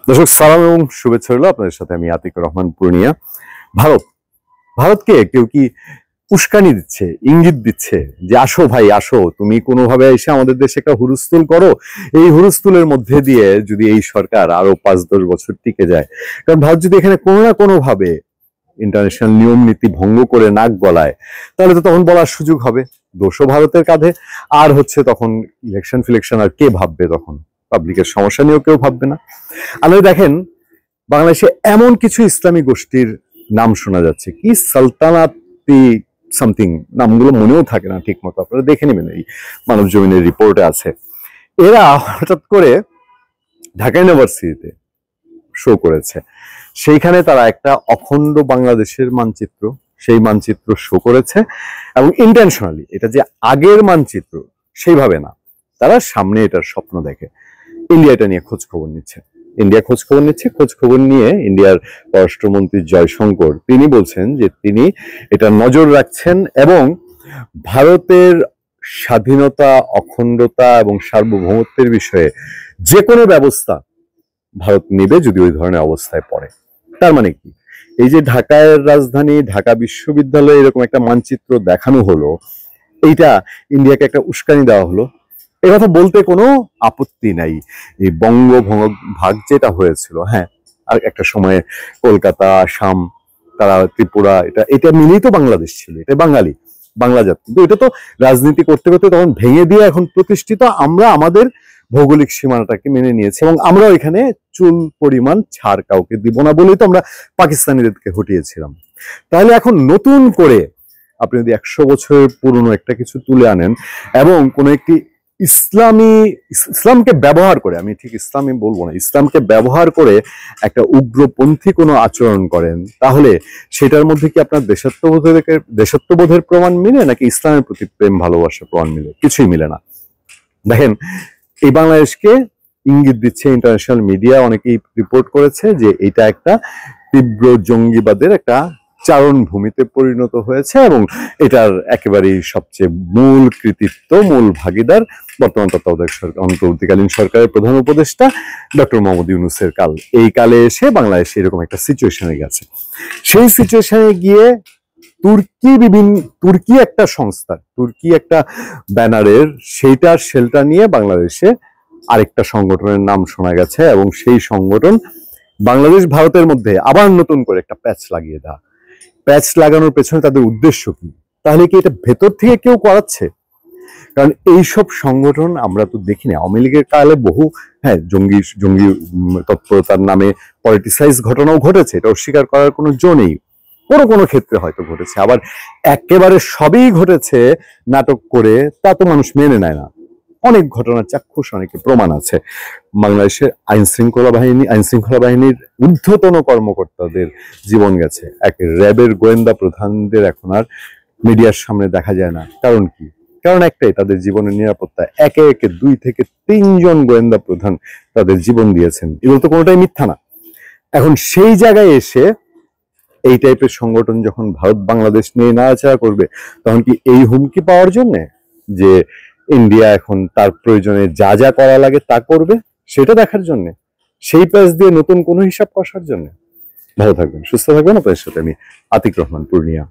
দর্শক সালাম এবং শুভেচ্ছা হলো আপনাদের সাথে আমি আতিক রহমান পূর্ণিয়া। ভারত ভারতকে কেউ কি উস্কানি দিচ্ছে, ইঙ্গিত দিচ্ছে যে আসো ভাই আসো, তুমি কোনোভাবে এসে আমাদের দেশে একটা হুলস্থুল করো। এই হুলস্থুলের মধ্যে দিয়ে যদি এই সরকার আরো 5-10 বছর টিকে যায়, কারণ ভারত যদি এখানে কোনো না কোনো ভাবে ইন্টারন্যাশনাল নিয়ম নীতি ভঙ্গ করে নাক গলায়, তাহলে তো তখন বলার সুযোগ হবে, দোষও ভারতের কাঁধে। আর হচ্ছে তখন ইলেকশন ফিলেকশন আর কে ভাববে, তখন পাবলিকের সমস্যা নিয়েও কেউ ভাববে না। আপনি দেখেন বাংলাদেশে এমন কিছু ইসলামী গোষ্ঠীর নাম শোনা যাচ্ছে, কি সালতানাতি সামথিং, নামগুলো মনেও থাকে না ঠিক মতো, আপনারা দেখে নেবেন, এই মানব জমিনের রিপোর্টে আছে। এরা হঠাৎ করে ঢাকা ইউনিভার্সিটিতে শো করেছে, সেইখানে তারা একটা অখণ্ড বাংলাদেশের মানচিত্র, সেই মানচিত্র শো করেছে, এবং ইন্টেনশনালি এটা যে আগের মানচিত্র সেইভাবে না, তারা সামনে এটার স্বপ্ন দেখে। ইন্ডিয়া এটা নিয়ে খোঁজ খবর নিচ্ছে, খোঁজ খবর নিয়ে ইন্ডিয়ার পররাষ্ট্রমন্ত্রী জয়শঙ্কর তিনি বলছেন যে তিনি এটা নজর রাখছেন এবং ভারতের স্বাধীনতা, অখণ্ডতা এবং সার্বভৌমত্বের বিষয়ে যে কোনো ব্যবস্থা ভারত নেবে যদি ওই ধরনের অবস্থায় পড়ে। তার মানে কি, এই যে ঢাকার রাজধানী ঢাকা বিশ্ববিদ্যালয়ে এরকম একটা মানচিত্র দেখানো হলো, এইটা ইন্ডিয়াকে একটা উস্কানি দেওয়া হলো। এ কথা বলতে কোনো আপত্তি নাই। এই ভাগ যেটা হয়েছিল, হ্যাঁ, আর একটা সময়ে কলকাতা, আসাম, তারা ত্রিপুরা, এটা এটা মিলেই তো বাংলাদেশ ছিল, এটা বাঙালি, বাংলা জাতি। কিন্তু এটা তো রাজনীতি করতে করতে তখন ভেঙে দিয়ে এখন প্রতিষ্ঠিত, আমরা আমাদের ভৌগোলিক সীমানাটাকে মেনে নিয়েছি এবং আমরা এখানে চুল পরিমাণ ছাড় কাউকে দিব না বলেই তো আমরা পাকিস্তানিদেরকে হটিয়েছিলাম। তাহলে এখন নতুন করে আপনি যদি 100 বছরের পুরনো একটা কিছু তুলে আনেন এবং কোনো একটি ইসলামকে ব্যবহার করে, আমি ঠিক ইসলামী বলবো না, ইসলামকে ব্যবহার করে একটা উগ্রপন্থী কোনো আচরণ করেন, তাহলে সেটার মধ্যে কি আপনার দেশাত্মবোধের প্রমাণ মিলে, নাকি ইসলামের প্রতি প্রেম ভালোবাসার প্রমাণ মিলে? কিছুই মিলে না। দেখেন, এই বাংলাদেশকে ইঙ্গিত দিচ্ছে ইন্টারন্যাশনাল মিডিয়া, অনেকেই রিপোর্ট করেছে যে এটা একটা তীব্র জঙ্গিবাদের একটা চারণ ভূমিতে পরিণত হয়েছে এবং এটার একেবারেই সবচেয়ে মূল কৃতিত্ব, মূল ভাগিদার বর্তমান তত্ত্বাবধায়ক সরকার, অন্তর্বর্তীকালীন সরকারের প্রধান উপদেষ্টা ডক্টর মোহাম্মদ ইউনূসের কাল। এই কালে এসে বাংলাদেশে এরকম একটা সিচুয়েশনে গেছে। সেই সিচুয়েশনে গিয়ে তুর্কি একটা সংস্থা, তুর্কি একটা ব্যানারের সেইটার শেল্টার নিয়ে বাংলাদেশে আরেকটা সংগঠনের নাম শোনা গেছে, এবং সেই সংগঠন বাংলাদেশ ভারতের মধ্যে আবার নতুন করে একটা প্যাচ লাগিয়ে দেওয়া। প্যাচ লাগানোর পেছনে তাদের উদ্দেশ্য কি? তাহলে কি এটা ভেতর থেকে কেউ করাচ্ছে? কারণ এইসব সংগঠন আমরা তো দেখি না, আওয়ামী লীগের কালে বহু, হ্যাঁ, জঙ্গি জঙ্গি তৎপরতার নামে পলিটিসাইজ ঘটনাও ঘটেছে, এটা অস্বীকার করার কোনো জো নেই, কোনো কোনো ক্ষেত্রে হয়তো ঘটেছে, আবার একেবারে সবই ঘটেছে নাটক করে, তা তো মানুষ মেনে নেয় না। অনেক ঘটনার চাক্ষুষ, অনেকে প্রমাণ আছে। বাংলাদেশের আইন শৃঙ্খলা বাহিনীর ঊর্ধ্বতন কর্মকর্তাদের জীবন গেছে, এক র্যাবের গোয়েন্দা প্রধানদের এখন আর মিডিয়ার সামনে দেখা যায় না। কারণ কি? কারণ একটাই, তাদের জীবনের নিরাপত্তা। একে একে 2 থেকে 3 জন গোয়েন্দা প্রধান তাদের জীবন দিয়েছেন, এগুলো তো কোনোটাই মিথ্যা না। এখন সেই জায়গায় এসে এই টাইপের সংগঠন যখন ভারত বাংলাদেশ নিয়ে নাড়াচাড়া করবে, তখন কি এই হুমকি পাওয়ার জন্যে যে ইন্ডিয়া এখন তার প্রয়োজনে যা যা করা লাগে তা করবে, সেটা দেখার জন্য, সেই প্যাচ দিয়ে নতুন কোনো হিসাব কষার জন্য? ভালো থাকবেন, সুস্থ থাকবেন। আপনাদের সাথে আমি আতিক রহমান পূর্ণিয়া।